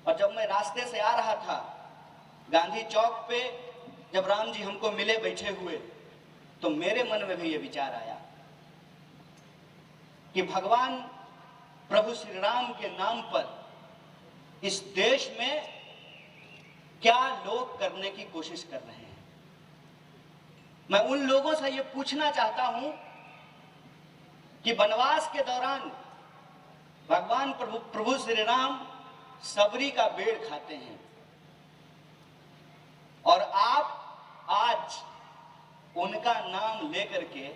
और जब मैं रास्ते से आ रहा था गांधी चौक पे, जब राम जी हमको मिले बैठे हुए, तो मेरे मन में भी ये विचार आया कि भगवान प्रभु श्री राम के नाम पर इस देश में क्या लोग करने की कोशिश कर रहे हैं। मैं उन लोगों से ये पूछना चाहता हूं कि वनवास के दौरान भगवान प्रभु श्री राम सबरी का बेड़ खाते हैं और आप आज उनका नाम लेकर के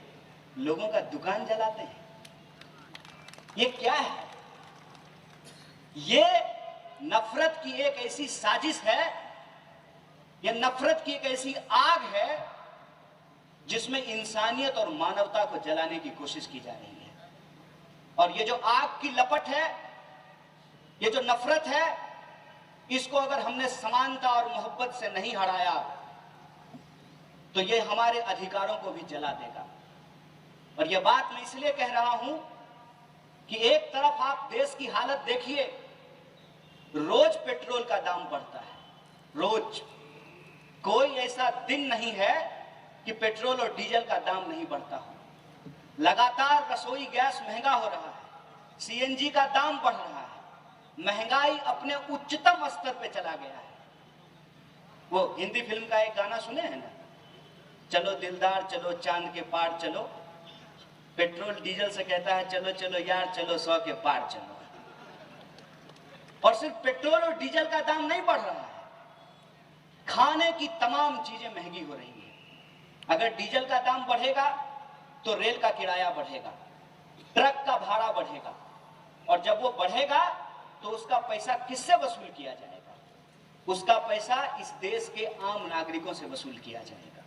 लोगों का दुकान जलाते हैं। ये क्या है? ये नफरत की एक ऐसी साजिश है, ये नफरत की एक ऐसी आग है जिसमें इंसानियत और मानवता को जलाने की कोशिश की जा रही है। और ये जो आग की लपट है, ये जो नफरत है, इसको अगर हमने समानता और मोहब्बत से नहीं हटाया तो ये हमारे अधिकारों को भी जला देगा। और ये बात मैं इसलिए कह रहा हूं कि एक तरफ आप देश की हालत देखिए, रोज पेट्रोल का दाम बढ़ता है, रोज। कोई ऐसा दिन नहीं है कि पेट्रोल और डीजल का दाम नहीं बढ़ता हो। लगातार रसोई गैस महंगा हो रहा है, सीएनजी का दाम बढ़ रहा है, महंगाई अपने उच्चतम स्तर पे चला गया है। वो हिंदी फिल्म का एक गाना सुने हैं ना, चलो दिलदार चलो चांद के पार चलो, पेट्रोल डीजल से कहता है चलो चलो यार चलो 100 के पार चलो। और सिर्फ पेट्रोल और डीजल का दाम नहीं बढ़ रहा है, खाने की तमाम चीजें महंगी हो रही है। अगर डीजल का दाम बढ़ेगा तो रेल का किराया बढ़ेगा, ट्रक का भाड़ा बढ़ेगा, और जब वो बढ़ेगा तो उसका पैसा किससे वसूल किया जाएगा? उसका पैसा इस देश के आम नागरिकों से वसूल किया जाएगा।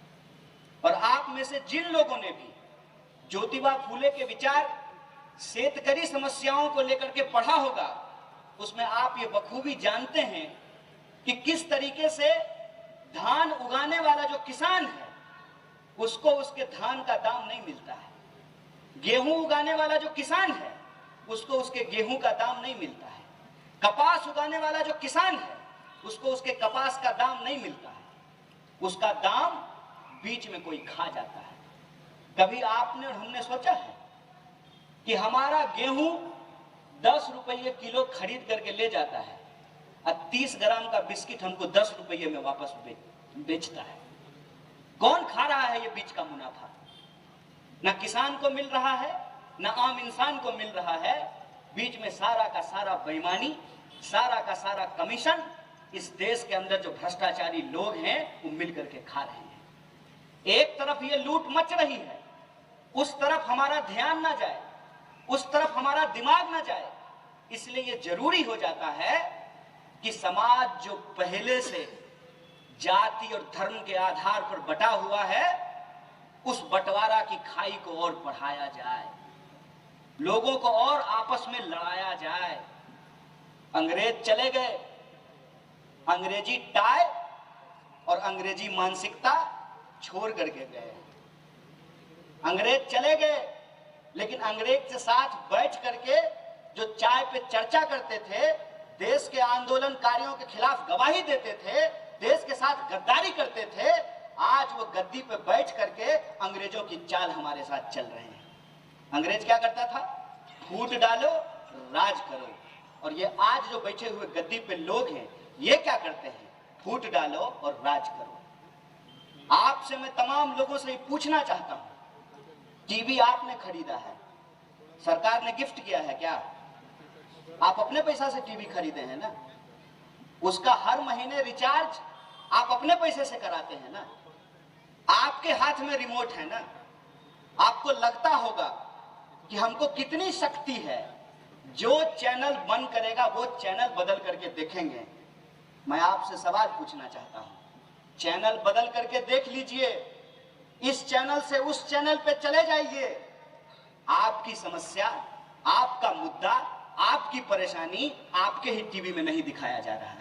और आप में से जिन लोगों ने भी ज्योतिबा फूले के विचार शेतकरी समस्याओं को लेकर के पढ़ा होगा, उसमें आप ये बखूबी जानते हैं कि किस तरीके से धान उगाने वाला जो किसान है उसको उसके धान का दाम नहीं मिलता है, गेहूं उगाने वाला जो किसान है उसको उसके गेहूं का दाम नहीं मिलता है, कपास उगाने वाला जो किसान है उसको उसके कपास का दाम नहीं मिलता है, उसका दाम बीच में कोई खा जाता है। कभी आपने और हमने सोचा है कि हमारा गेहूं 10 रुपये किलो खरीद करके ले जाता है और 30 ग्राम का बिस्किट हमको 10 रुपये में वापस बेचता है? कौन खा रहा है ये बीच का मुनाफा? ना किसान को मिल रहा है, ना आम इंसान को मिल रहा है। बीच में सारा का सारा बेईमानी, सारा का सारा कमीशन इस देश के अंदर जो भ्रष्टाचारी लोग हैं वो मिल करके खा रहे हैं। एक तरफ ये लूट मच रही है, उस तरफ हमारा ध्यान ना जाए, उस तरफ हमारा दिमाग ना जाए। इसलिए ये जरूरी हो जाता है कि समाज जो पहले से जाति और धर्म के आधार पर बटा हुआ है, उस बंटवारा की खाई को और बढ़ाया जाए, लोगों को और आपस में लड़ाया जाए। अंग्रेज चले गए, अंग्रेजी टाई और अंग्रेजी मानसिकता छोड़ करके गए। अंग्रेज चले गए, लेकिन अंग्रेज के साथ बैठ करके जो चाय पे चर्चा करते थे, देश के आंदोलनकारियों के खिलाफ गवाही देते थे, देश के साथ गद्दारी करते थे, आज वो गद्दी पे बैठ करके अंग्रेजों की चाल हमारे साथ चल रहे हैं। अंग्रेज क्या करता था? फूट डालो राज करो। और ये आज जो बैठे हुए गद्दी पे लोग हैं, ये क्या करते हैं? फूट डालो और राज करो। आपसे मैं तमाम लोगों से पूछना चाहता हूं, टीवी आपने खरीदा है, सरकार ने गिफ्ट किया है क्या? आप अपने पैसा से टीवी खरीदे हैं ना, उसका हर महीने रिचार्ज आप अपने पैसे से कराते हैं ना, आपके हाथ में रिमोट है ना। आपको लगता होगा कि हमको कितनी शक्ति है, जो चैनल बंद करेगा वो चैनल बदल करके देखेंगे। मैं आपसे सवाल पूछना चाहता हूं, चैनल बदल करके देख लीजिए, इस चैनल से उस चैनल पे चले जाइए, आपकी समस्या, आपका मुद्दा, आपकी परेशानी आपके ही टीवी में नहीं दिखाया जा रहा है।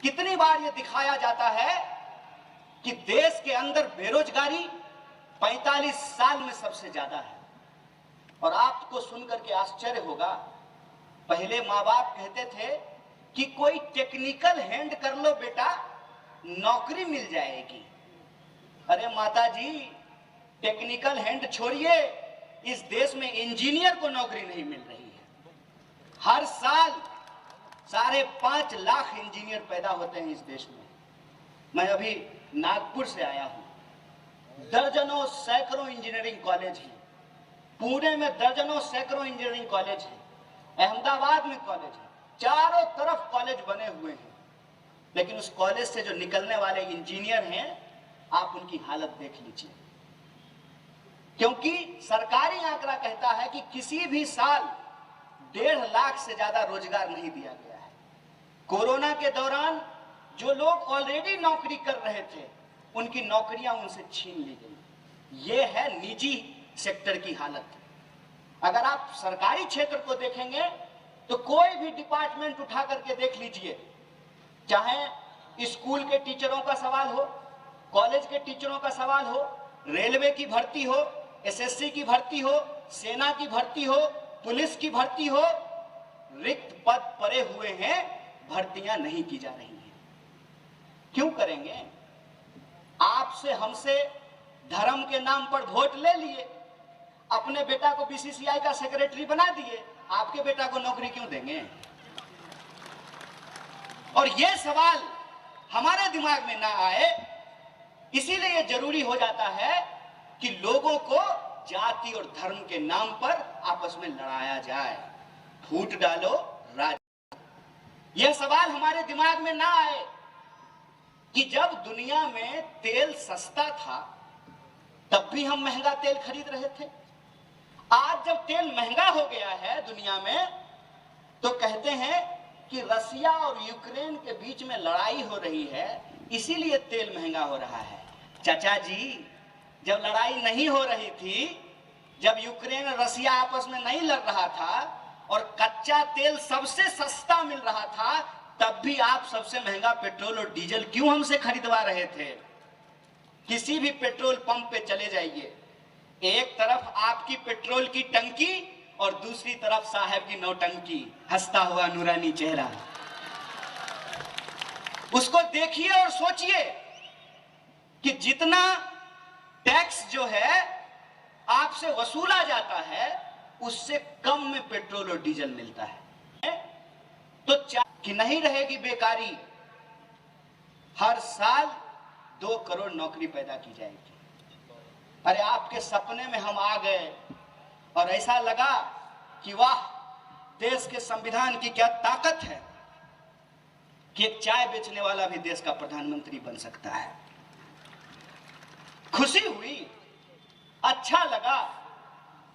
कितनी बार यह दिखाया जाता है कि देश के अंदर बेरोजगारी 45 साल में सबसे ज्यादा है। और आपको सुनकर के आश्चर्य होगा पहले माँ बाप कहते थे कि कोई टेक्निकल हैंड कर लो बेटा, नौकरी मिल जाएगी। अरे माता जी, टेक्निकल हैंड छोड़िए, इस देश में इंजीनियर को नौकरी नहीं मिल रही है। हर साल 5.5 लाख इंजीनियर पैदा होते हैं इस देश में। मैं अभी नागपुर से आया हूं। दर्जनों सैकड़ों इंजीनियरिंग कॉलेज हैं, पुणे में दर्जनों सैकड़ों इंजीनियरिंग कॉलेज हैं, अहमदाबाद में कॉलेज है, चारों तरफ कॉलेज बने हुए हैं। लेकिन उस कॉलेज से जो निकलने वाले इंजीनियर हैं, आप उनकी हालत देख लीजिए। क्योंकि सरकारी आंकड़ा कहता है कि किसी भी साल 1.5 लाख से ज्यादा रोजगार नहीं दिया गया है। कोरोना के दौरान जो लोग ऑलरेडी नौकरी कर रहे थे, उनकी नौकरियां उनसे छीन ली गई। ये है निजी सेक्टर की हालत। अगर आप सरकारी क्षेत्र को देखेंगे तो कोई भी डिपार्टमेंट उठा करके देख लीजिए, चाहे स्कूल के टीचरों का सवाल हो, कॉलेज के टीचरों का सवाल हो, रेलवे की भर्ती हो, एसएससी की भर्ती हो, सेना की भर्ती हो, पुलिस की भर्ती हो, रिक्त पद पड़े हुए हैं, भर्तियां नहीं की जा रही हैं। क्यों करेंगे? आपसे हमसे धर्म के नाम पर वोट ले लिए, अपने बेटा को बीसीसीआई का सेक्रेटरी बना दिए, आपके बेटा को नौकरी क्यों देंगे? और यह सवाल हमारे दिमाग में ना आए, इसीलिए जरूरी हो जाता है कि लोगों को जाति और धर्म के नाम पर आपस में लड़ाया जाए। फूट डालो राज। यह सवाल हमारे दिमाग में ना आए कि जब दुनिया में तेल सस्ता था तब भी हम महंगा तेल खरीद रहे थे। आज जब तेल महंगा हो गया है दुनिया में, तो कहते हैं कि रसिया और यूक्रेन के बीच में लड़ाई हो रही है, इसीलिए तेल महंगा हो रहा है। चाचा जी, जब लड़ाई नहीं हो रही थी, जब यूक्रेन और रसिया आपस में नहीं लड़ रहा था और कच्चा तेल सबसे सस्ता मिल रहा था, तब भी आप सबसे महंगा पेट्रोल और डीजल क्यों हमसे खरीदवा रहे थे? किसी भी पेट्रोल पंप पे चले जाइए, एक तरफ आपकी पेट्रोल की टंकी और दूसरी तरफ साहब की नौटंकी, हंसता हुआ नूरानी चेहरा। उसको देखिए और सोचिए कि जितना टैक्स जो है आपसे वसूला जाता है, उससे कम में पेट्रोल और डीजल मिलता है। तो कि नहीं रहेगी बेकारी, हर साल 2 करोड़ नौकरी पैदा की जाएगी। अरे आपके सपने में हम आ गए और ऐसा लगा कि वाह, देश के संविधान की क्या ताकत है कि एक चाय बेचने वाला भी देश का प्रधानमंत्री बन सकता है। खुशी हुई, अच्छा लगा,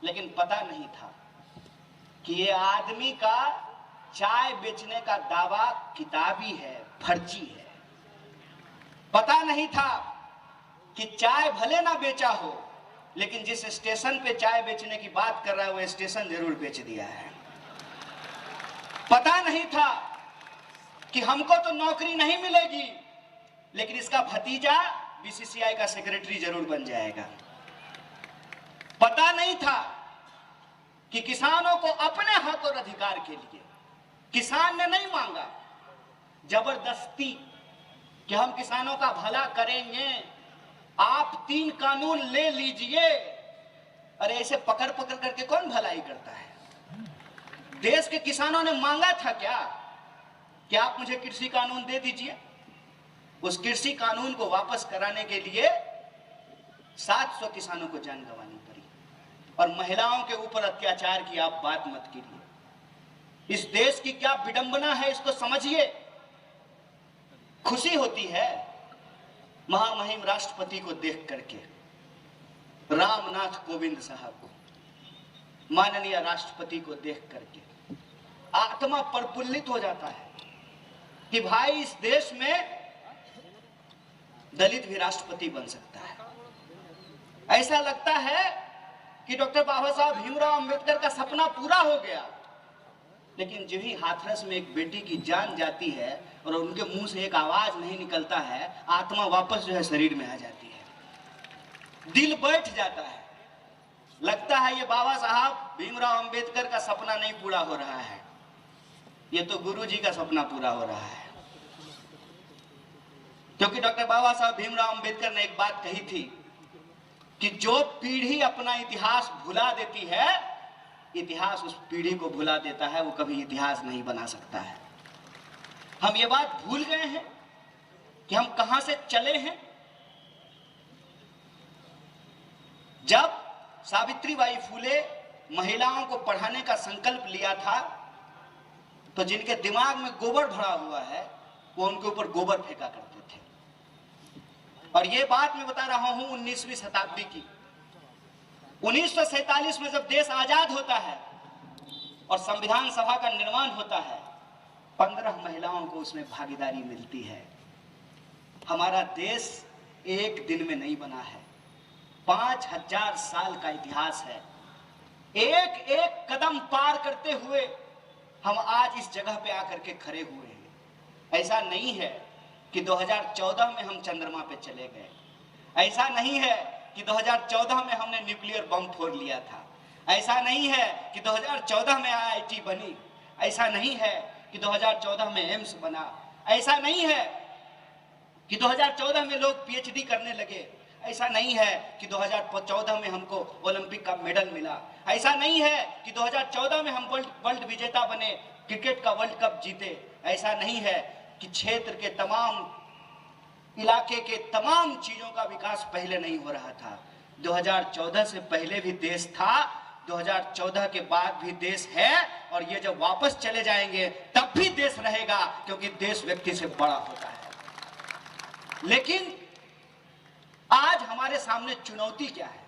लेकिन पता नहीं था कि ये आदमी का चाय बेचने का दावा किताबी है, फर्जी है। पता नहीं था कि चाय भले ना बेचा हो, लेकिन जिस स्टेशन पे चाय बेचने की बात कर रहा है वो स्टेशन जरूर बेच दिया है। पता नहीं था कि हमको तो नौकरी नहीं मिलेगी, लेकिन इसका भतीजा बीसीसीआई का सेक्रेटरी जरूर बन जाएगा। पता नहीं था कि किसानों को अपने हक और अधिकार के लिए किसान ने नहीं मांगा जबरदस्ती कि हम किसानों का भला करेंगे, आप 3 कानून ले लीजिए। अरे ऐसे पकड़ पकड़ करके कौन भलाई करता है? देश के किसानों ने मांगा था क्या कि आप मुझे कृषि कानून दे दीजिए? उस कृषि कानून को वापस कराने के लिए 700 किसानों को जान गंवानी पड़ी और महिलाओं के ऊपर अत्याचार की आप बात मत कीजिए। इस देश की क्या विडंबना है, इसको समझिए। खुशी होती है महामहिम राष्ट्रपति को देख करके, रामनाथ कोविंद साहब को, माननीय राष्ट्रपति को देख करके आत्मा प्रफुल्लित हो जाता है कि भाई इस देश में दलित भी राष्ट्रपति बन सकता है। ऐसा लगता है कि डॉक्टर बाबा साहब भीमराव अंबेडकर का सपना पूरा हो गया। लेकिन जो ही हाथरस में एक बेटी की जान जाती है और उनके मुंह से एक आवाज नहीं निकलता है, आत्मा वापस जो है शरीर में आ जाती है, दिल बैठ जाता है। लगता है ये बाबा साहब भीमराव अंबेडकर का सपना नहीं पूरा हो रहा है। ये तो गुरु जी का सपना पूरा हो रहा है, क्योंकि डॉक्टर बाबा साहब भीमराव अंबेडकर ने एक बात कही थी कि जो पीढ़ी अपना इतिहास भुला देती है, इतिहास उस पीढ़ी को भुला देता है, वो कभी इतिहास नहीं बना सकता है। हम ये बात भूल गए हैं कि हम कहां से चले हैं। जब सावित्रीबाई फूले महिलाओं को पढ़ाने का संकल्प लिया था, तो जिनके दिमाग में गोबर भरा हुआ है वो उनके ऊपर गोबर फेंका करते थे। और ये बात मैं बता रहा हूं 19वीं शताब्दी की। 1947 में जब देश आजाद होता है और संविधान सभा का निर्माण होता है, 15 महिलाओं को उसमें भागीदारी मिलती है। हमारा देश एक दिन में नहीं बना है, 5000 साल का इतिहास है। एक एक कदम पार करते हुए हम आज इस जगह पे आकर के खड़े हुए हैं। ऐसा नहीं है कि 2014 में हम चंद्रमा पे चले गए, ऐसा नहीं है कि 2014 में हमने न्यूक्लियर बम फोड़ लिया था, ऐसा नहीं है कि 2014 में IIT बनी, ऐसा नहीं है कि 2014 में एम्स बना, ऐसा नहीं है कि 2014 में लोग PhD करने लगे, ऐसा नहीं है कि 2014 में हमको ओलंपिक का मेडल मिला, ऐसा नहीं है कि 2014 में हम वर्ल्ड विजेता बने, क्रिकेट का वर्ल्ड कप जीते, ऐसा नहीं है कि क्षेत्र के तमाम इलाके के तमाम चीजों का विकास पहले नहीं हो रहा था। 2014 से पहले भी देश था, 2014 के बाद भी देश है, और ये जब वापस चले जाएंगे तब भी देश रहेगा, क्योंकि देश व्यक्ति से बड़ा होता है। लेकिन आज हमारे सामने चुनौती क्या है?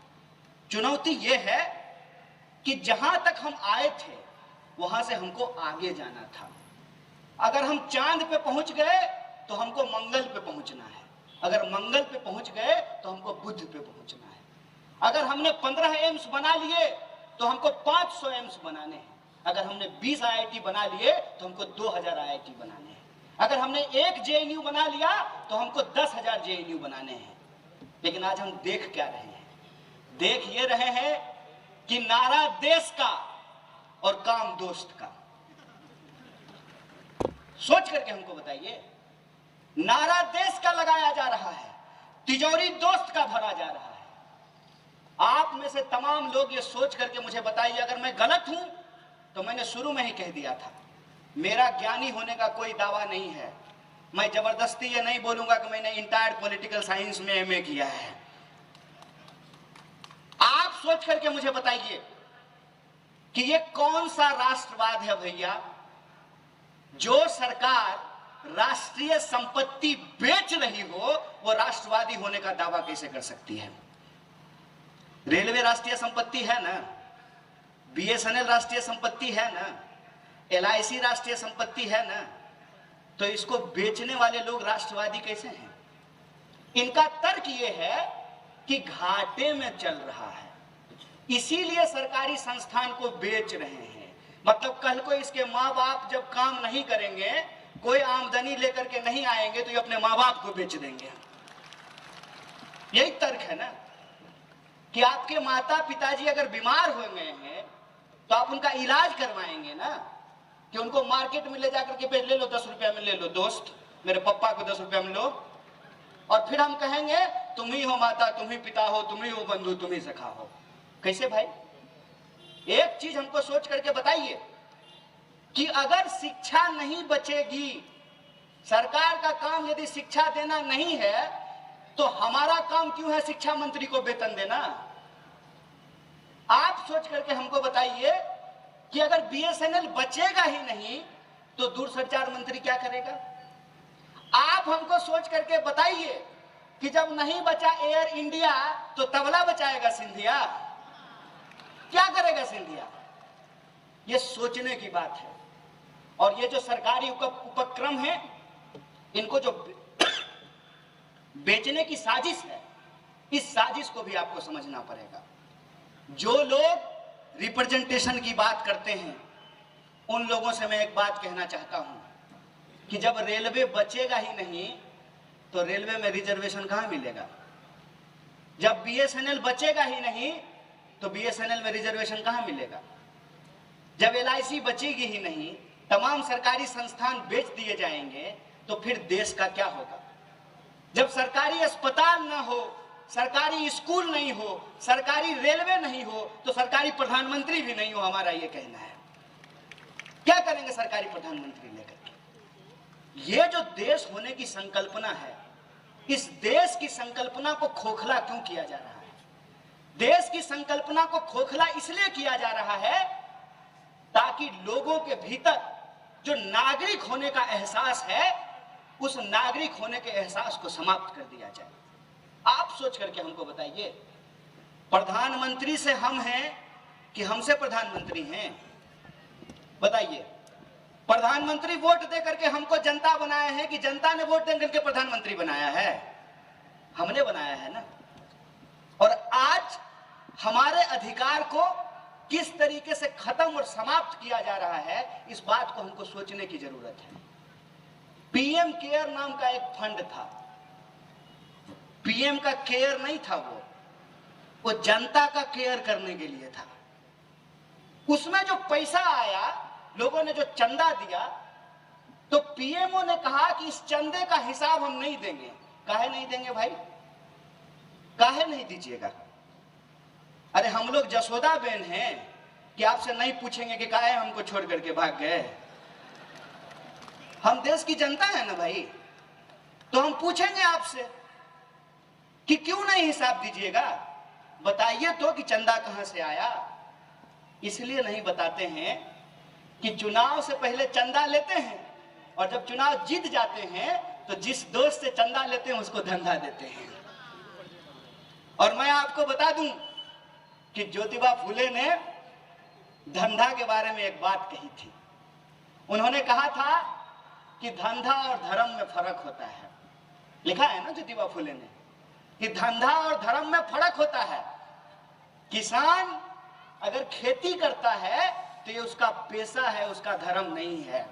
चुनौती ये है कि जहां तक हम आए थे वहां से हमको आगे जाना था। अगर हम चांद पे पहुंच गए तो हमको मंगल पे पहुंचना है, अगर मंगल पे पहुंच गए तो हमको बुध पे पहुंचना है। अगर हमने 15 एम्स बना लिए तो हमको 500 एम्स बनाने हैं, अगर हमने 20 IIT बना लिए तो हमको 2000 IIT बनाने हैं, अगर हमने एक JNU बना लिया तो हमको 10,000 JNU बनाने हैं। लेकिन आज हम देख क्या रहे हैं? देख ये रहे हैं कि नारा देश का और काम दोस्त का। सोच करके हमको बताइए, नारा देश का लगाया जा रहा है, तिजोरी दोस्त का भरा जा रहा है। आप में से तमाम लोग ये सोच करके मुझे बताइए, अगर मैं गलत हूं तो मैंने शुरू में ही कह दिया था, मेरा ज्ञानी होने का कोई दावा नहीं है। मैं जबरदस्ती ये नहीं बोलूंगा कि मैंने इंटायर पॉलिटिकल साइंस में MA किया है। आप सोच करके मुझे बताइए कि ये कौन सा राष्ट्रवाद है भैया, जो सरकार राष्ट्रीय संपत्ति बेच रही हो वो राष्ट्रवादी होने का दावा कैसे कर सकती है? रेलवे राष्ट्रीय संपत्ति है ना, BSNL राष्ट्रीय संपत्ति है ना, LIC राष्ट्रीय संपत्ति है ना, तो इसको बेचने वाले लोग राष्ट्रवादी कैसे हैं? इनका तर्क ये है कि घाटे में चल रहा है, इसीलिए सरकारी संस्थान को बेच रहे हैं। मतलब कल को इसके माँ बाप जब काम नहीं करेंगे, कोई आमदनी लेकर के नहीं आएंगे, तो ये अपने माँ बाप को बेच देंगे। यही तर्क है ना कि आपके माता पिताजी अगर बीमार हो गए हैं तो आप उनका इलाज करवाएंगे ना, कि उनको मार्केट में ले जाकर के ले लो 10 रुपया में ले लो दोस्त, मेरे पप्पा को 10 रुपया में लो, और फिर हम कहेंगे तुम ही हो माता, तुम ही पिता हो, तुम ही हो बंधु, तुम ही सखा हो। कैसे भाई? एक चीज हमको सोच करके बताइए कि अगर शिक्षा नहीं बचेगी, सरकार का काम यदि शिक्षा देना नहीं है, तो हमारा काम क्यों है शिक्षा मंत्री को वेतन देना? आप सोच करके हमको बताइए कि अगर BSNL बचेगा ही नहीं तो दूरसंचार मंत्री क्या करेगा? आप हमको सोच करके बताइए कि जब नहीं बचा एयर इंडिया तो तबला बचाएगा सिंधिया? क्या करेगा सिंधिया? ये सोचने की बात है। और ये जो सरकारी उपक्रम है, इनको जो बेचने की साजिश है, इस साजिश को भी आपको समझना पड़ेगा। जो लोग रिप्रेजेंटेशन की बात करते हैं, उन लोगों से मैं एक बात कहना चाहता हूं कि जब रेलवे बचेगा ही नहीं तो रेलवे में रिजर्वेशन कहां मिलेगा? जब BSNL बचेगा ही नहीं तो BSNL में रिजर्वेशन कहां मिलेगा? जब LIC बचेगी ही नहीं तमाम सरकारी संस्थान बेच दिए जाएंगे तो फिर देश का क्या होगा? जब सरकारी अस्पताल ना हो, सरकारी स्कूल नहीं हो, सरकारी रेलवे नहीं हो, तो सरकारी प्रधानमंत्री भी नहीं हो, हमारा ये कहना है। क्या करेंगे सरकारी प्रधानमंत्री लेकर के? ये जो देश होने की संकल्पना है, इस देश की संकल्पना को खोखला क्यों किया जा रहा है? देश की संकल्पना को खोखला इसलिए किया जा रहा है ताकि लोगों के भीतर जो नागरिक होने का एहसास है, उस नागरिक होने के एहसास को समाप्त कर दिया जाए। आप सोच करके हमको बताइए, प्रधानमंत्री से हम हैं कि हमसे प्रधानमंत्री हैं? बताइए, प्रधानमंत्री वोट दे करके हमको जनता बनाया है कि जनता ने वोट दे करके प्रधानमंत्री बनाया है? हमने बनाया है ना। और आज हमारे अधिकार को किस तरीके से खत्म और समाप्त किया जा रहा है, इस बात को हमको सोचने की जरूरत है। पीएम केयर नाम का एक फंड था। पीएम का केयर नहीं था, वो जनता का केयर करने के लिए था। उसमें जो पैसा आया, लोगों ने जो चंदा दिया, तो पीएमओ ने कहा कि इस चंदे का हिसाब हम नहीं देंगे। काहे नहीं देंगे भाई? काहे नहीं दीजिएगा? अरे हम लोग जसोदा बेन हैं कि आपसे नहीं पूछेंगे कि काहे हमको छोड़ करके भाग गए? हम देश की जनता है ना भाई, तो हम पूछेंगे आपसे कि क्यों नहीं हिसाब दीजिएगा? बताइए तो कि चंदा कहां से आया। इसलिए नहीं बताते हैं कि चुनाव से पहले चंदा लेते हैं और जब चुनाव जीत जाते हैं तो जिस दोस्त से चंदा लेते हैं उसको धंधा देते हैं। और मैं आपको बता दूं कि ज्योतिबा फुले ने धंधा के बारे में एक बात कही थी। उन्होंने कहा था कि धंधा और धर्म में फर्क होता है। लिखा है ना ज्योतिबा फुले ने कि धंधा और धर्म में फर्क होता है। किसान अगर खेती करता है तो ये उसका पेशा है, उसका धर्म नहीं है।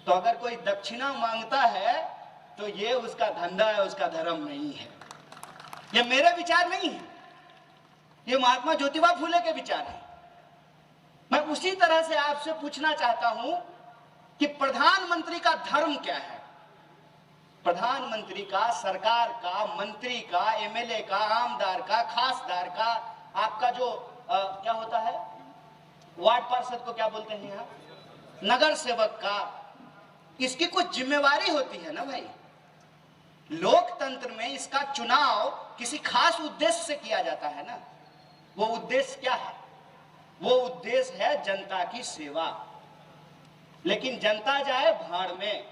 तो अगर कोई दक्षिणा मांगता है तो ये उसका धंधा है, उसका धर्म नहीं है। ये मेरे विचार नहीं है, ये महात्मा ज्योतिबा फुले के विचार है। मैं उसी तरह से आपसे पूछना चाहता हूं कि प्रधानमंत्री का धर्म क्या है? प्रधानमंत्री का, सरकार का, मंत्री का, एमएलए का, आमदार का, खासदार का, आपका जो क्या होता है, वार्ड पार्षद को क्या बोलते हैं यहाँ, नगर सेवक का, इसकी कुछ जिम्मेवारी होती है ना भाई। लोकतंत्र में इसका चुनाव किसी खास उद्देश्य से किया जाता है ना। वो उद्देश्य क्या है? वो उद्देश्य है जनता की सेवा। लेकिन जनता जाए भाड़ में,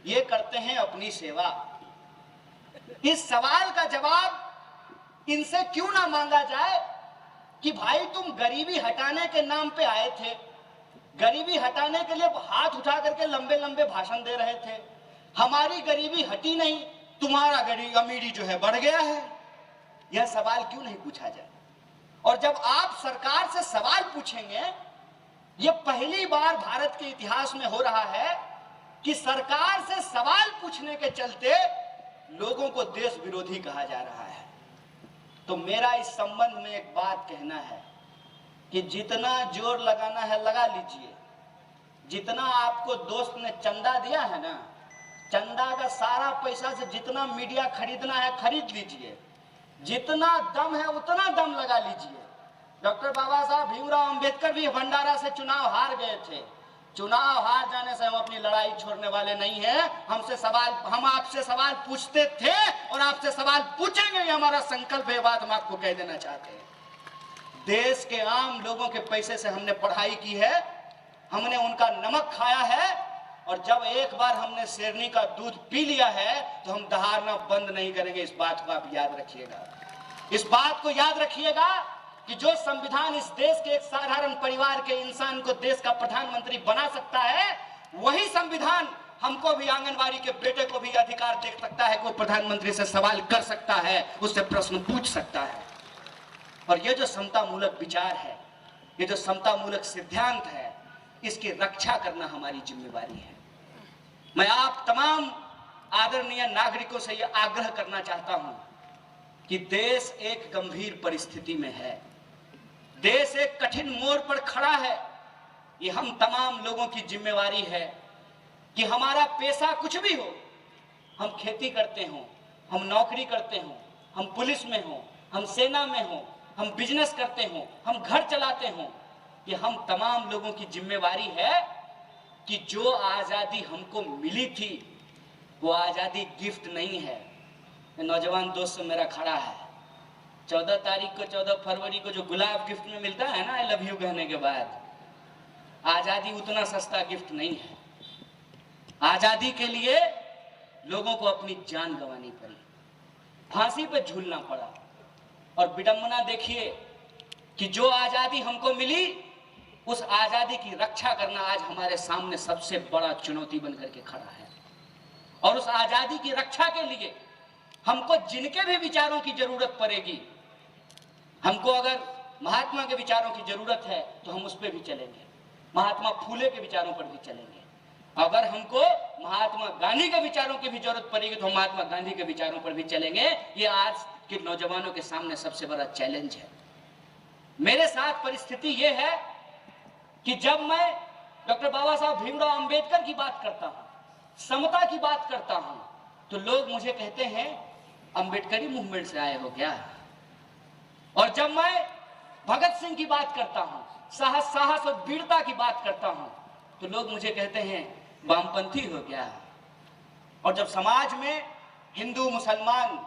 ये करते हैं अपनी सेवा। इस सवाल का जवाब इनसे क्यों ना मांगा जाए कि भाई तुम गरीबी हटाने के नाम पे आए थे, गरीबी हटाने के लिए हाथ उठा करके लंबे लंबे भाषण दे रहे थे, हमारी गरीबी हटी नहीं, तुम्हारा गरीब अमीरी जो है बढ़ गया है। यह सवाल क्यों नहीं पूछा जाए? और जब आप सरकार से सवाल पूछेंगे, यह पहली बार भारत के इतिहास में हो रहा है कि सरकार से सवाल पूछने के चलते लोगों को देश विरोधी कहा जा रहा है। तो मेरा इस संबंध में एक बात कहना है कि जितना जोर लगाना है लगा लीजिए। जितना आपको दोस्त ने चंदा दिया है ना, चंदा का सारा पैसा से जितना मीडिया खरीदना है खरीद लीजिए। जितना दम है उतना दम लगा लीजिए। डॉक्टर बाबा साहब भीमराव अंबेडकर भी भंडारा से चुनाव हार गए थे। चुनाव हार जाने से हम अपनी लड़ाई छोड़ने वाले नहीं हैं। हम आपसे सवाल पूछते थे और आपसे सवाल पूछेंगे, ये हमारा संकल्प है। बात हम आपको कह देना चाहते हैं। देश के आम लोगों के पैसे से हमने पढ़ाई की है, हमने उनका नमक खाया है, और जब एक बार हमने शेरनी का दूध पी लिया है तो हम दहाड़ना बंद नहीं करेंगे। इस बात को आप याद रखिएगा। इस बात को याद रखिएगा कि जो संविधान इस देश के एक साधारण परिवार के इंसान को देश का प्रधानमंत्री बना सकता है, वही संविधान हमको भी, आंगनबाड़ी के बेटे को भी अधिकार दे सकता है कि वो प्रधानमंत्री से सवाल कर सकता है, उससे प्रश्न पूछ सकता है। और ये जो समतामूलक विचार है, ये जो समतामूलक सिद्धांत है, इसकी रक्षा करना हमारी जिम्मेवारी है। मैं आप तमाम आदरणीय नागरिकों से यह आग्रह करना चाहता हूं कि देश एक गंभीर परिस्थिति में है। देश एक कठिन मोड़ पर खड़ा है। ये हम तमाम लोगों की जिम्मेवारी है कि हमारा पेशा कुछ भी हो, हम खेती करते हों, हम नौकरी करते हों, हम पुलिस में हों, हम सेना में हों, हम बिजनेस करते हों, हम घर चलाते हों, ये हम तमाम लोगों की जिम्मेवारी है कि जो आज़ादी हमको मिली थी वो आज़ादी गिफ्ट नहीं है। नौजवान दोस्त मेरा खड़ा है, 14 तारीख को 14 फरवरी को जो गुलाब गिफ्ट में मिलता है ना, आई लव यू कहने के बाद, आज़ादी उतना सस्ता गिफ्ट नहीं है। आज़ादी के लिए लोगों को अपनी जान गंवानी पड़ी, फांसी पे झूलना पड़ा। और विडंबना देखिए कि जो आज़ादी हमको मिली उस आज़ादी की रक्षा करना आज हमारे सामने सबसे बड़ा चुनौती बनकर के खड़ा है। और उस आज़ादी की रक्षा के लिए हमको जिनके भी विचारों की जरूरत पड़ेगी, हमको अगर महात्मा के विचारों की जरूरत है तो हम उस पर भी चलेंगे, महात्मा फूले के विचारों पर भी चलेंगे। अगर हमको महात्मा गांधी के विचारों की भी जरूरत पड़ेगी तो हम महात्मा गांधी के विचारों पर भी चलेंगे। ये आज के नौजवानों के सामने सबसे बड़ा चैलेंज है। मेरे साथ परिस्थिति ये है कि जब मैं डॉक्टर बाबा साहब भीमराव अंबेडकर की बात करता हूँ, समता की बात करता हूँ, तो लोग मुझे कहते हैं अंबेडकरी मूवमेंट से आए हो क्या। और जब मैं भगत सिंह की बात करता हूँ, साहस और वीरता की बात करता हूँ, तो लोग मुझे कहते हैं वामपंथी हो क्या। और जब समाज में हिंदू मुसलमान,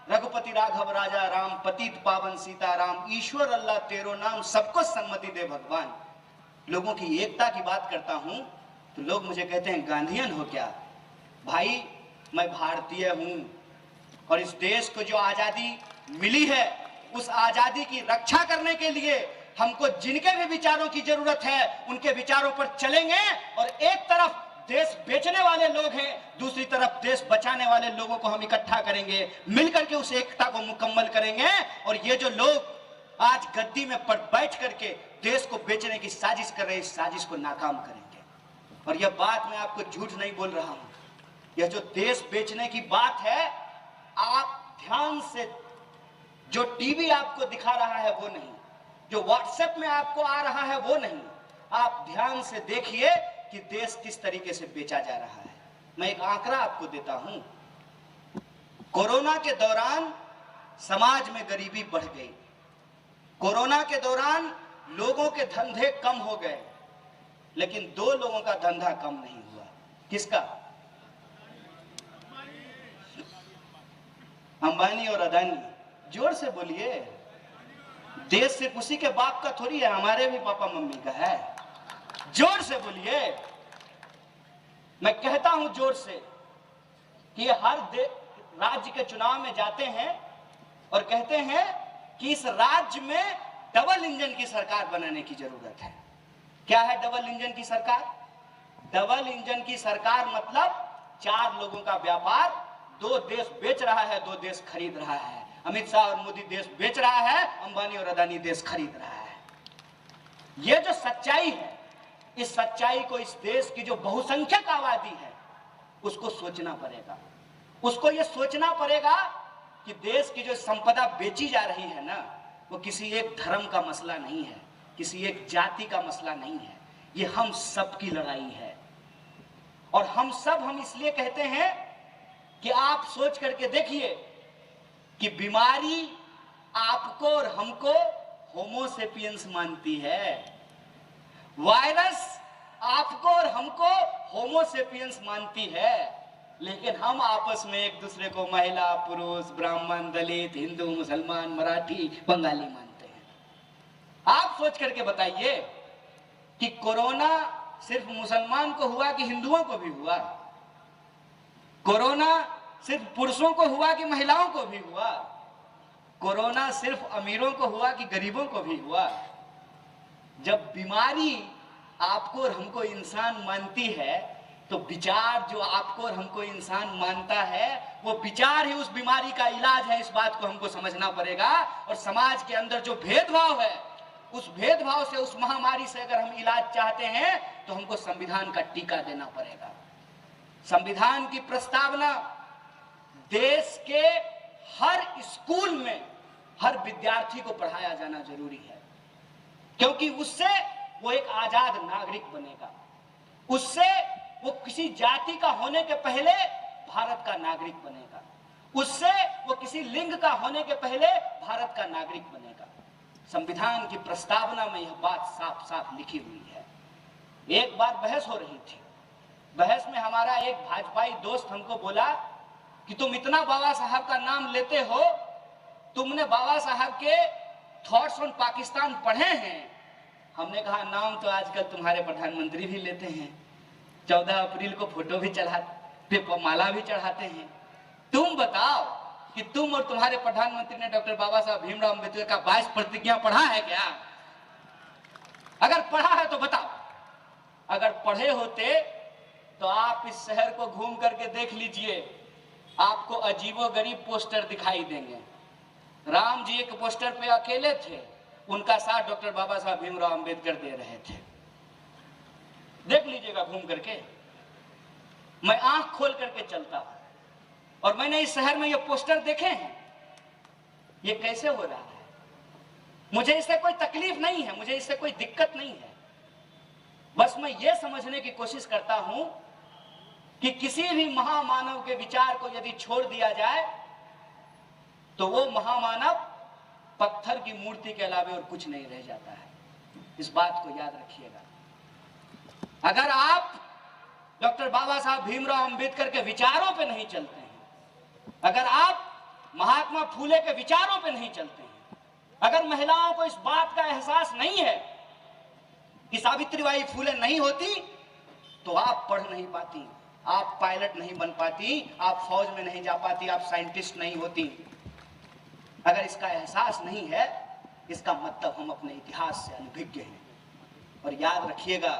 रघुपति राघव राजा राम, पतित पावन सीताराम, ईश्वर अल्लाह तेरो नाम, सबको सम्मति दे भगवान, लोगों की एकता की बात करता हूं तो लोग मुझे कहते हैं गांधीयन हो क्या। भाई मैं भारतीय हूं और इस देश को जो आजादी मिली है उस आजादी की रक्षा करने के लिए हमको जिनके भी विचारों की जरूरत है उनके विचारों पर चलेंगे। और एक तरफ देश बेचने वाले लोग हैं, दूसरी तरफ देश बचाने वाले लोगों को हम इकट्ठा करेंगे, मिलकर के उस एकता को मुकम्मल करेंगे। और ये जो लोग आज गद्दी में बैठ करके देश को बेचने की साजिश कर रहे हैं, इस साजिश को नाकाम करेंगे। और यह बात मैं आपको झूठ नहीं बोल रहा हूं, यह जो देश बेचने की बात है, आप ध्यान से, जो टीवी आपको दिखा रहा है वो नहीं, जो व्हाट्सएप में आपको आ रहा है वो नहीं, आप ध्यान से देखिए कि देश किस तरीके से बेचा जा रहा है। मैं एक आंकड़ा आपको देता हूं। कोरोना के दौरान समाज में गरीबी बढ़ गई, कोरोना के दौरान लोगों के धंधे कम हो गए, लेकिन दो लोगों का धंधा कम नहीं हुआ। किसका? अंबानी और अदानी। जोर से बोलिए। देश सिर्फ उसी के बाप का थोड़ी है, हमारे भी पापा मम्मी का है। जोर से बोलिए। मैं कहता हूं जोर से कि हर राज्य के चुनाव में जाते हैं और कहते हैं कि इस राज्य में डबल इंजन की सरकार बनाने की जरूरत है। क्या है डबल इंजन की सरकार? डबल इंजन की सरकार मतलब चार लोगों का व्यापार, दो देश बेच रहा है, दो देश खरीद रहा है। अमित शाह और मोदी देश बेच रहा है, अंबानी और अदानी देश खरीद रहा है। यह जो सच्चाई है, इस सच्चाई को इस देश की जो बहुसंख्यक आबादी है उसको सोचना पड़ेगा। उसको यह सोचना पड़ेगा कि देश की जो संपदा बेची जा रही है ना, वो किसी एक धर्म का मसला नहीं है, किसी एक जाति का मसला नहीं है, ये हम सब की लड़ाई है। और हम इसलिए कहते हैं कि आप सोच करके देखिए कि बीमारी आपको और हमको होमोसेपियंस मानती है, वायरस आपको और हमको होमोसेपियंस मानती है, लेकिन हम आपस में एक दूसरे को महिला, पुरुष, ब्राह्मण, दलित, हिंदू, मुसलमान, मराठी, बंगाली मानते हैं। आप सोच करके बताइए कि कोरोना सिर्फ मुसलमान को हुआ कि हिंदुओं को भी हुआ? कोरोना सिर्फ पुरुषों को हुआ कि महिलाओं को भी हुआ? कोरोना सिर्फ अमीरों को हुआ कि गरीबों को भी हुआ? जब बीमारी आपको और हमको इंसान मानती है तो विचार जो आपको और हमको इंसान मानता है वो विचार ही उस बीमारी का इलाज है। इस बात को हमको समझना पड़ेगा। और समाज के अंदर जो भेदभाव है, उस भेदभाव से, उस महामारी से अगर हम इलाज चाहते हैं तो हमको संविधान का टीका देना पड़ेगा। संविधान की प्रस्तावना देश के हर स्कूल में हर विद्यार्थी को पढ़ाया जाना जरूरी है, क्योंकि उससे वो एक आजाद नागरिक बनेगा। उससे वो किसी जाति का होने के पहले भारत का नागरिक बनेगा। उससे वो किसी लिंग का होने के पहले भारत का नागरिक बनेगा। संविधान की प्रस्तावना में यह बात साफ साफ लिखी हुई है। एक बार बहस हो रही थी, बहस में हमारा एक भाजपाई दोस्त हमको बोला कि तुम इतना बाबा साहब का नाम लेते हो, तुमने बाबा साहब के थॉट्स ऑन पाकिस्तान पढ़े हैं? हमने कहा नाम तो आजकल तुम्हारे प्रधानमंत्री भी लेते हैं, 14 अप्रैल को फोटो भी चढ़ाते, माला भी चढ़ाते हैं। तुम बताओ कि तुम और तुम्हारे प्रधानमंत्री ने डॉक्टर बाबा साहब भीमराव अंबेडकर का 22 प्रतिज्ञा पढ़ा है क्या? अगर पढ़ा है तो बताओ। अगर पढ़े होते तो आप इस शहर को घूम करके देख लीजिए, आपको अजीबोगरीब पोस्टर दिखाई देंगे। राम जी एक पोस्टर पे अकेले थे, उनका साथ डॉक्टर बाबा साहब भीमराव अंबेडकर दे रहे थे। देख लीजिएगा घूम करके। मैं आंख खोल करके चलता हूं और मैंने इस शहर में ये पोस्टर देखे हैं। ये कैसे हो रहा है? मुझे इससे कोई तकलीफ नहीं है, मुझे इससे कोई दिक्कत नहीं है। बस मैं ये समझने की कोशिश करता हूं कि किसी भी महामानव के विचार को यदि छोड़ दिया जाए तो वो महामानव पत्थर की मूर्ति के अलावा और कुछ नहीं रह जाता है। इस बात को याद रखिएगा। अगर आप डॉक्टर बाबा साहब भीमराव अंबेडकर के विचारों पे नहीं चलते हैं, अगर आप महात्मा फूले के विचारों पे नहीं चलते हैं, अगर महिलाओं को इस बात का एहसास नहीं है कि सावित्रीबाई फूले नहीं होती तो आप पढ़ नहीं पाती, आप पायलट नहीं बन पाती, आप फौज में नहीं जा पाती, आप साइंटिस्ट नहीं होती। अगर इसका एहसास नहीं है, इसका मतलब हम अपने इतिहास से अनभिज्ञ हैं। और याद रखिएगा,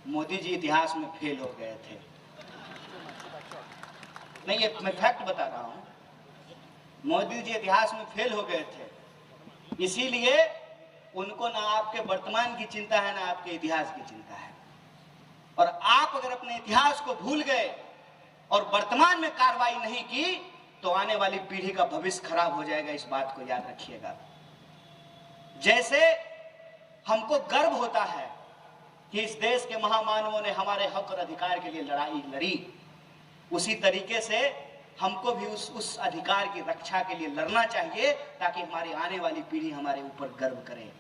मोदी जी इतिहास में फेल हो गए थे। नहीं, ये मैं फैक्ट बता रहा हूं। मोदी जी इतिहास में फेल हो गए थे, इसीलिए उनको ना आपके वर्तमान की चिंता है, ना आपके इतिहास की चिंता है। और आप अगर अपने इतिहास को भूल गए और वर्तमान में कार्रवाई नहीं की तो आने वाली पीढ़ी का भविष्य खराब हो जाएगा। इस बात को याद रखिएगा। जैसे हमको गर्व होता है कि इस देश के महामानवों ने हमारे हक और अधिकार के लिए लड़ाई लड़ी, उसी तरीके से हमको भी उस अधिकार की रक्षा के लिए लड़ना चाहिए ताकि हमारी आने वाली पीढ़ी हमारे ऊपर गर्व करे।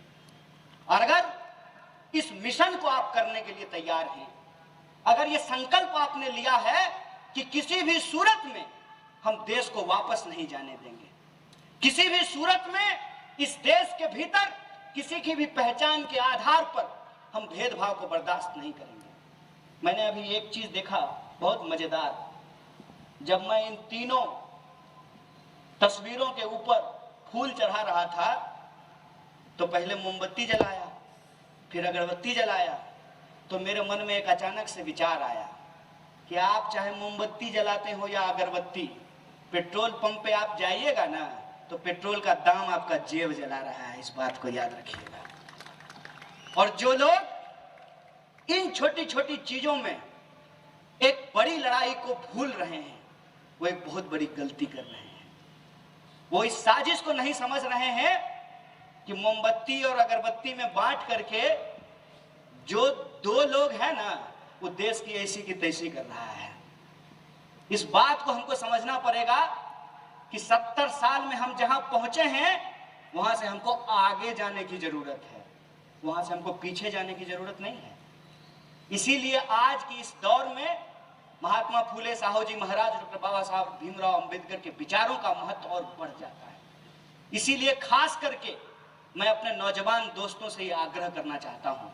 और अगर इस मिशन को आप करने के लिए तैयार हैं, अगर ये संकल्प आपने लिया है कि किसी भी सूरत में हम देश को वापस नहीं जाने देंगे, किसी भी सूरत में इस देश के भीतर किसी की भी पहचान के आधार पर हम भेदभाव को बर्दाश्त नहीं करेंगे। मैंने अभी एक चीज देखा बहुत मजेदार। जब मैं इन तीनों तस्वीरों के ऊपर फूल चढ़ा रहा था तो पहले मोमबत्ती जलाया, फिर अगरबत्ती जलाया, तो मेरे मन में एक अचानक से विचार आया कि आप चाहे मोमबत्ती जलाते हो या अगरबत्ती, पेट्रोल पंप पे आप जाइएगा ना तो पेट्रोल का दाम आपका जेब जला रहा है। इस बात को याद रखिएगा। और जो लोग इन छोटी छोटी चीजों में एक बड़ी लड़ाई को भूल रहे हैं, वो एक बहुत बड़ी गलती कर रहे हैं। वो इस साजिश को नहीं समझ रहे हैं कि मोमबत्ती और अगरबत्ती में बांट करके जो दो लोग हैं ना, वो देश की ऐसी की तैसी कर रहा है। इस बात को हमको समझना पड़ेगा कि 70 साल में हम जहां पहुंचे हैं वहां से हमको आगे जाने की जरूरत है, वहां से हमको पीछे जाने की जरूरत नहीं है। इसीलिए आज की इस दौर में महात्मा फूले साहू जी महाराज, डॉक्टर बाबा साहब भीमराव अंबेडकर के विचारों का महत्व और बढ़ जाता है। इसीलिए खास करके मैं अपने नौजवान दोस्तों से ये आग्रह करना चाहता हूं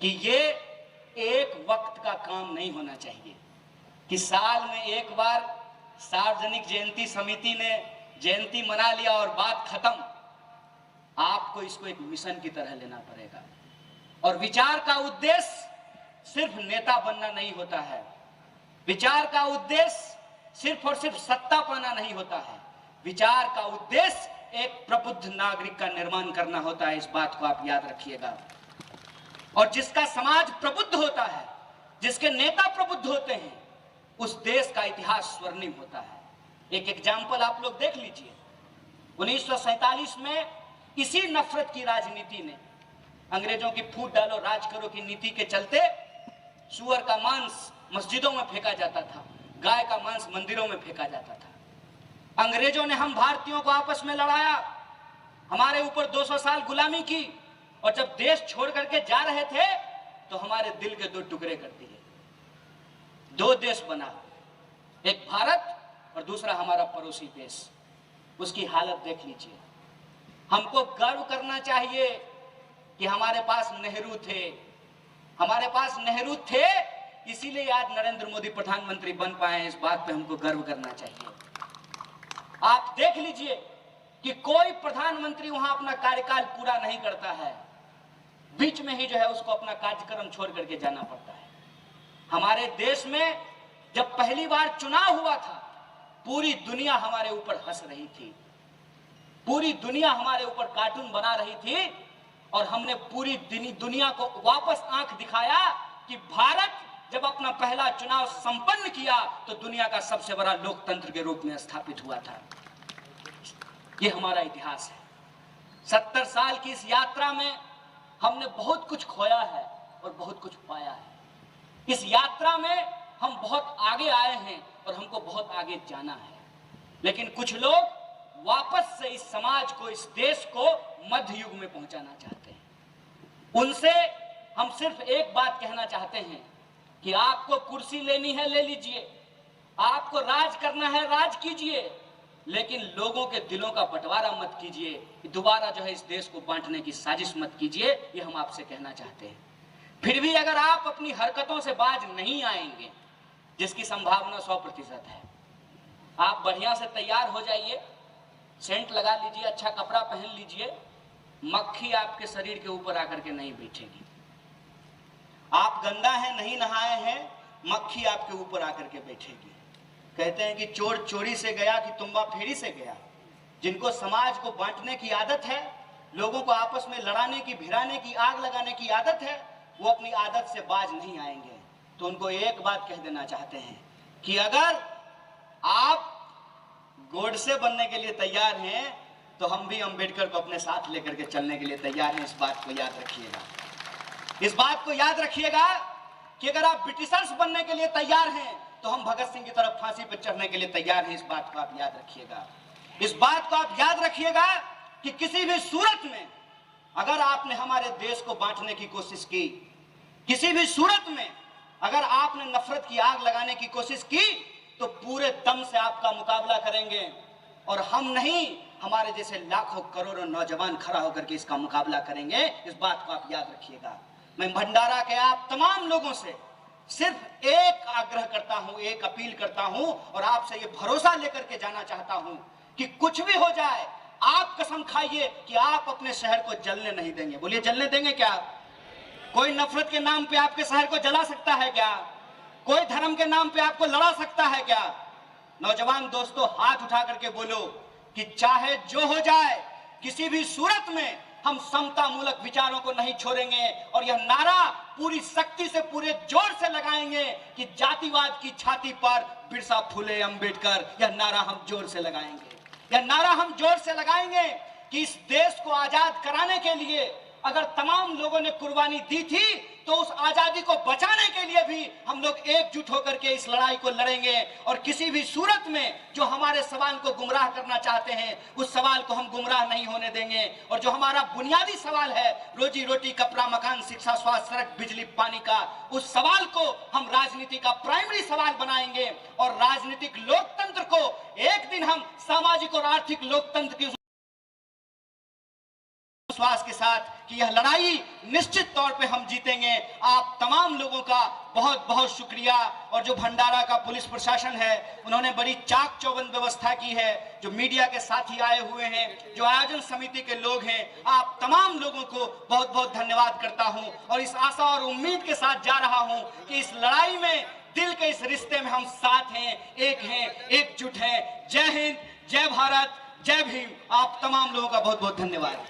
कि ये एक वक्त का काम नहीं होना चाहिए कि साल में एक बार सार्वजनिक जयंती समिति ने जयंती मना लिया और बात खत्म। आपको इसको एक मिशन की तरह लेना पड़ेगा। और विचार का उद्देश्य सिर्फ नेता बनना नहीं होता है, विचार का उद्देश्य सिर्फ और सिर्फ सत्ता पाना नहीं होता है, विचार का उद्देश्य एक प्रबुद्ध नागरिक का निर्माण करना होता है। इस बात को आप याद रखिएगा। और जिसका समाज प्रबुद्ध होता है, जिसके नेता प्रबुद्ध होते हैं, उस देश का इतिहास स्वर्णिम होता है। एक एग्जाम्पल आप लोग देख लीजिए। 1947 में इसी नफरत की राजनीति ने अंग्रेजों की फूट डालो राज करो की नीति के चलते सुअर का मांस मस्जिदों में फेंका जाता था, गाय का मांस मंदिरों में फेंका जाता था। अंग्रेजों ने हम भारतीयों को आपस में लड़ाया, हमारे ऊपर 200 साल गुलामी की, और जब देश छोड़ करके जा रहे थे तो हमारे दिल के 2 टुकड़े कर दिए। 2 देश बना, एक भारत और दूसरा हमारा पड़ोसी देश। उसकी हालत देख लीजिए। हमको गर्व करना चाहिए कि हमारे पास नेहरू थे, हमारे पास नेहरू थे, इसीलिए आज नरेंद्र मोदी प्रधानमंत्री बन पाए। इस बात पे हमको गर्व करना चाहिए। आप देख लीजिए कि कोई प्रधानमंत्री वहां अपना कार्यकाल पूरा नहीं करता है, बीच में ही जो है उसको अपना कार्यक्रम छोड़ करके जाना पड़ता है। हमारे देश में जब पहली बार चुनाव हुआ था, पूरी दुनिया हमारे ऊपर हंस रही थी, पूरी दुनिया हमारे ऊपर कार्टून बना रही थी, और हमने पूरी दुनिया को वापस आंख दिखाया कि भारत जब अपना पहला चुनाव संपन्न किया तो दुनिया का सबसे बड़ा लोकतंत्र के रूप में स्थापित हुआ था। ये हमारा इतिहास है। 70 साल की इस यात्रा में हमने बहुत कुछ खोया है और बहुत कुछ पाया है। इस यात्रा में हम बहुत आगे आए हैं और हमको बहुत आगे जाना है, लेकिन कुछ लोग वापस से इस समाज को, इस देश को मध्य युग में पहुंचाना चाहते हैं। उनसे हम सिर्फ एक बात कहना चाहते हैं कि आपको कुर्सी लेनी है ले लीजिए, आपको राज करना है राज कीजिए, लेकिन लोगों के दिलों का बंटवारा मत कीजिए, दोबारा जो है इस देश को बांटने की साजिश मत कीजिए। ये हम आपसे कहना चाहते हैं। फिर भी अगर आप अपनी हरकतों से बाज नहीं आएंगे, जिसकी संभावना 100% है, आप बढ़िया से तैयार हो जाइए, सेंट लगा लीजिए, अच्छा कपड़ा पहन लीजिए, मक्खी आपके शरीर के ऊपर आकर के नहीं बैठेगी। आप गंदा है, नहीं नहाए हैं, मक्खी आपके ऊपर आकर के बैठेगी। कहते हैं कि चोर चोरी से गया कि तुम्बा फेरी से गया। जिनको समाज को बांटने की आदत है, लोगों को आपस में लड़ाने की, भिड़ाने की, आग लगाने की आदत है, वो अपनी आदत से बाज नहीं आएंगे। तो उनको एक बात कह देना चाहते हैं कि अगर आप गोडसे बनने के लिए तैयार हैं तो हम भी अंबेडकर को अपने साथ लेकर के चलने के लिए तैयार हैं। इस बात को याद रखिएगा। इस बात को याद रखिएगा कि अगर आप ब्रिटिशर्स बनने के लिए तैयार हैं तो हम भगत सिंह की तरफ फांसी पर चढ़ने के लिए तैयार हैं। इस बात को आप याद रखिएगा। इस बात को आप याद रखिएगा कि किसी भी सूरत में अगर आपने हमारे देश को बांटने की कोशिश की, किसी भी सूरत में अगर आपने नफरत की आग लगाने की कोशिश की, तो पूरे दम से आपका मुकाबला करेंगे, और हम नहीं, हमारे जैसे लाखों करोड़ों नौजवान खड़ा होकर के इसका मुकाबला करेंगे। इस बात को आप याद रखिएगा। मैं भंडारा के आप तमाम लोगों से सिर्फ एक आग्रह करता हूं, एक अपील करता हूं, और आपसे ये भरोसा लेकर के जाना चाहता हूं कि कुछ भी हो जाए, आप कसम खाइए कि आप अपने शहर को जलने नहीं देंगे। बोलिए, जलने देंगे क्या? कोई नफरत के नाम पे आपके शहर को जला सकता है क्या? कोई धर्म के नाम पे आपको लड़ा सकता है क्या? नौजवान दोस्तों, हाथ उठा करके बोलो कि चाहे जो हो जाए, किसी भी सूरत में हम समता मूलक विचारों को नहीं छोड़ेंगे, और यह नारा पूरी शक्ति से, पूरे जोर से लगाएंगे कि जातिवाद की छाती पर बिरसा फुले अंबेडकर। यह नारा हम जोर से लगाएंगे। यह नारा हम जोर से लगाएंगे कि इस देश को आजाद कराने के लिए अगर तमाम लोगों ने कुर्बानी दी थी, तो उस आजादी को बचाने के लिए भी हम लोग एकजुट होकर के इस लड़ाई को लड़ेंगे। और किसी भी सूरत में जो हमारे सवाल को गुमराह करना चाहते हैं, उस सवाल को हम गुमराह नहीं होने देंगे। और जो हमारा बुनियादी सवाल है, रोजी रोटी, कपड़ा, मकान, शिक्षा, स्वास्थ्य, सड़क, बिजली, पानी का, उस सवाल को हम राजनीति का प्राइमरी सवाल बनाएंगे, और राजनीतिक लोकतंत्र को एक दिन हम सामाजिक और आर्थिक लोकतंत्र की विश्वास के साथ कि यह लड़ाई निश्चित तौर पे हम जीतेंगे। आप तमाम लोगों का बहुत बहुत शुक्रिया। और जो भंडारा का पुलिस प्रशासन है, उन्होंने बड़ी चाक चौबंद व्यवस्था की है। जो मीडिया के साथी आए हुए हैं, जो आयोजन समिति के लोग हैं, आप तमाम लोगों को बहुत बहुत धन्यवाद करता हूं, और इस आशा और उम्मीद के साथ जा रहा हूं कि इस लड़ाई में, दिल के इस रिश्ते में हम साथ हैं, एक हैं, एकजुट हैं। जय हिंद, जय भारत, जय भीम। आप तमाम लोगों का बहुत बहुत धन्यवाद।